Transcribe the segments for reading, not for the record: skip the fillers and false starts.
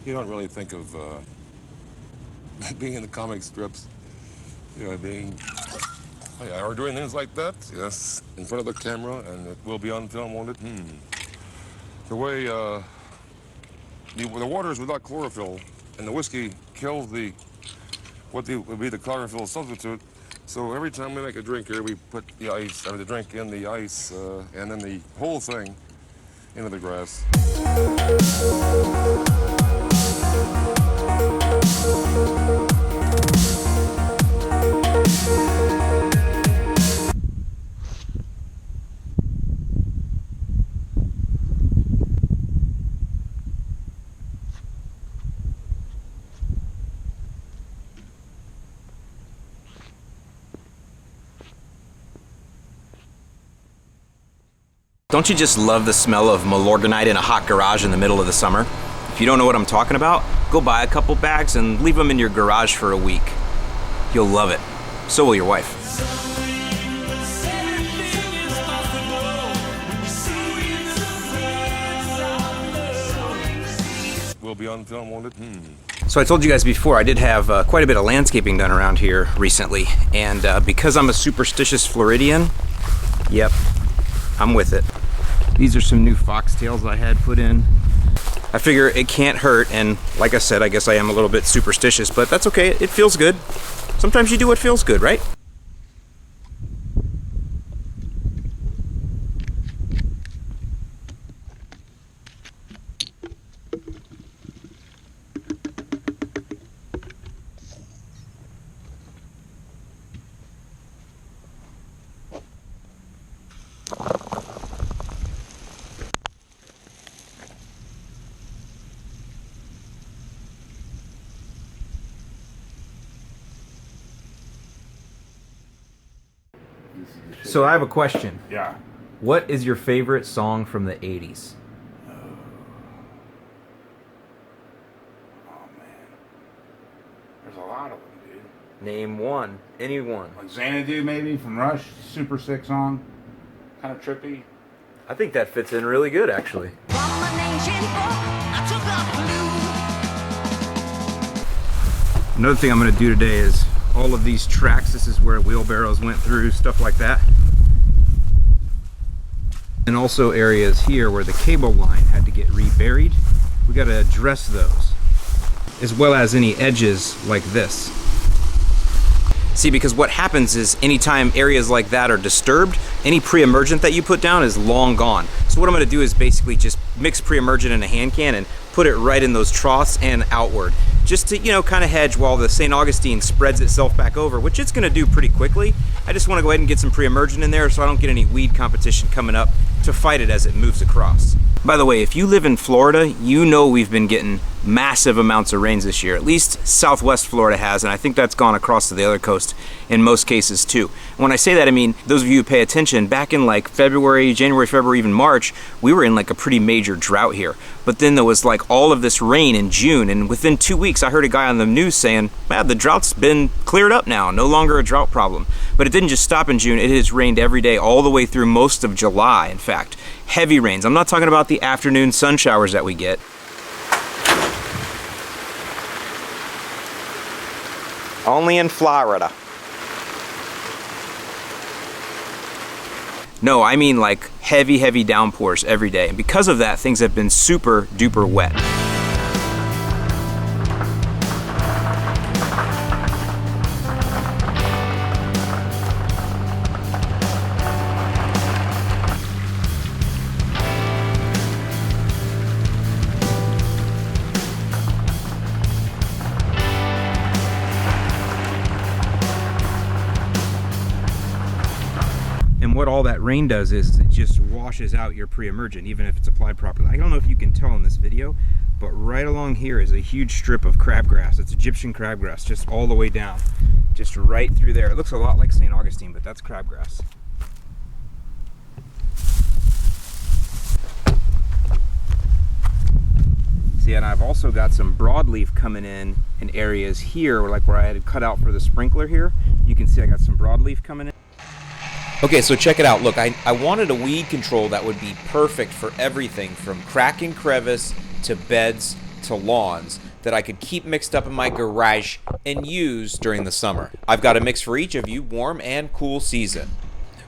you don't really think of being in the comic strips, being, oh yeah, we're doing things like that, yes, in front of the camera, and it will be on film, won't it? The way the water is without chlorophyll, and the whiskey kills what would be the chlorophyll substitute. So every time we make a drink here, we put the drink in the ice, and then the whole thing into the grass. Don't you just love the smell of Milorganite in a hot garage in the middle of the summer? If you don't know what I'm talking about, go buy a couple bags and leave them in your garage for a week. You'll love it. So will your wife. Will be on film, won't it? So I told you guys before, I did have quite a bit of landscaping done around here recently, and because I'm a superstitious Floridian, yep, I'm with it. These are some new foxtails I had put in. I figure it can't hurt, and like I said, I guess I am a little bit superstitious, but that's okay, it feels good. Sometimes you do what feels good, right? So I have a question. Yeah. What is your favorite song from the 80s? Oh man. There's a lot of them, dude. Name one. Any one. Like Xanadu maybe from Rush, super sick song. Kind of trippy. I think that fits in really good, actually. Another thing I'm going to do today is all of these tracks. This is where wheelbarrows went through, stuff like that. And also areas here where the cable line had to get reburied. We got to address those, as well as any edges like this. See, because what happens is anytime areas like that are disturbed, any pre-emergent that you put down is long gone. So what I'm going to do is basically just mix pre-emergent in a hand can and put it right in those troughs and outward, just to, kind of hedge while the St. Augustine spreads itself back over, which it's going to do pretty quickly. I just want to go ahead and get some pre-emergent in there so I don't get any weed competition coming up to fight it as it moves across. By the way, if you live in Florida, you know we've been getting massive amounts of rains this year. At least Southwest Florida has, and I think that's gone across to the other coast in most cases too. When I say that, I mean, those of you who pay attention, back in like January, February, even March, we were in like a pretty major drought here. But then there was like all of this rain in June, and within 2 weeks I heard a guy on the news saying, man, the drought's been cleared up now, no longer a drought problem. But it didn't just stop in June, it has rained every day all the way through most of July, in fact. Heavy rains. I'm not talking about the afternoon sun showers that we get. Only in Florida. No, I mean like heavy, heavy downpours every day. And because of that, things have been super duper wet. What all that rain does is it just washes out your pre-emergent, even if it's applied properly. I don't know if you can tell in this video, but right along here is a huge strip of crabgrass. It's Egyptian crabgrass, just all the way down, just right through there. It looks a lot like St. Augustine, but that's crabgrass. See, and I've also got some broadleaf coming in areas here, like where I had cut out for the sprinkler here. You can see I got some broadleaf coming in. Okay, so check it out. Look, I wanted a weed control that would be perfect for everything from crack and crevice to beds to lawns that I could keep mixed up in my garage and use during the summer. I've got a mix for each of you, warm and cool season.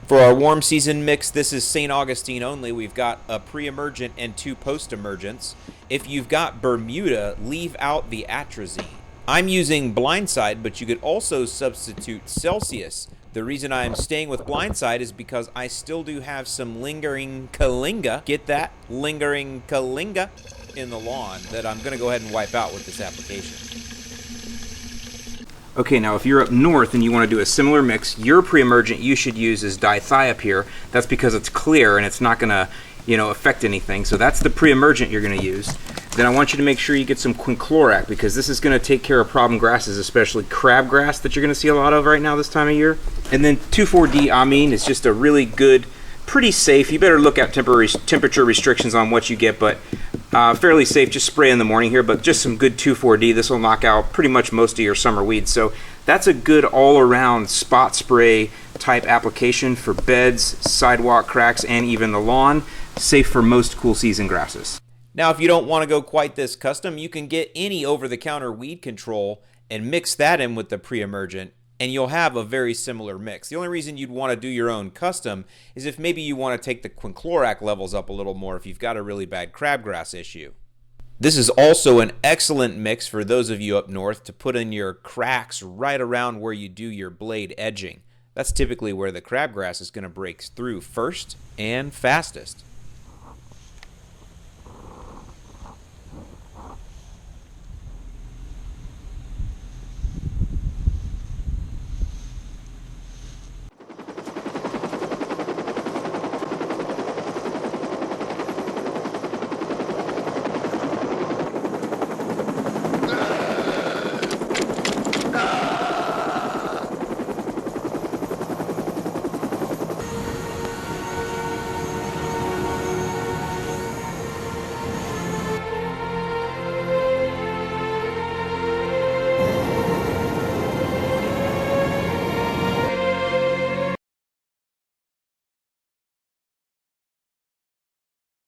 For our warm season mix, this is St. Augustine only. We've got a pre-emergent and 2 post-emergents. If you've got Bermuda, leave out the atrazine. I'm using Blindside, but you could also substitute Celsius. The reason I'm staying with Blindside is because I still do have some lingering Kalinga, get that? Lingering Kalinga in the lawn that I'm going to go ahead and wipe out with this application. Okay, now if you're up north and you want to do a similar mix, your pre-emergent you should use is dithiopyr. That's because it's clear and it's not going to, affect anything. So that's the pre-emergent you're going to use. Then I want you to make sure you get some quinclorac because this is going to take care of problem grasses, especially crabgrass that you're going to see a lot of right now this time of year. And then 2,4-D amine is just a really good, pretty safe. You better look at temperature restrictions on what you get, but fairly safe. Just spray in the morning here, but just some good 2,4-D. This will knock out pretty much most of your summer weeds. So that's a good all-around spot spray type application for beds, sidewalk cracks, and even the lawn. Safe for most cool season grasses. Now, if you don't want to go quite this custom, you can get any over-the-counter weed control and mix that in with the pre-emergent, and you'll have a very similar mix. The only reason you'd want to do your own custom is if maybe you want to take the quinclorac levels up a little more if you've got a really bad crabgrass issue. This is also an excellent mix for those of you up north to put in your cracks right around where you do your blade edging. That's typically where the crabgrass is going to break through first and fastest.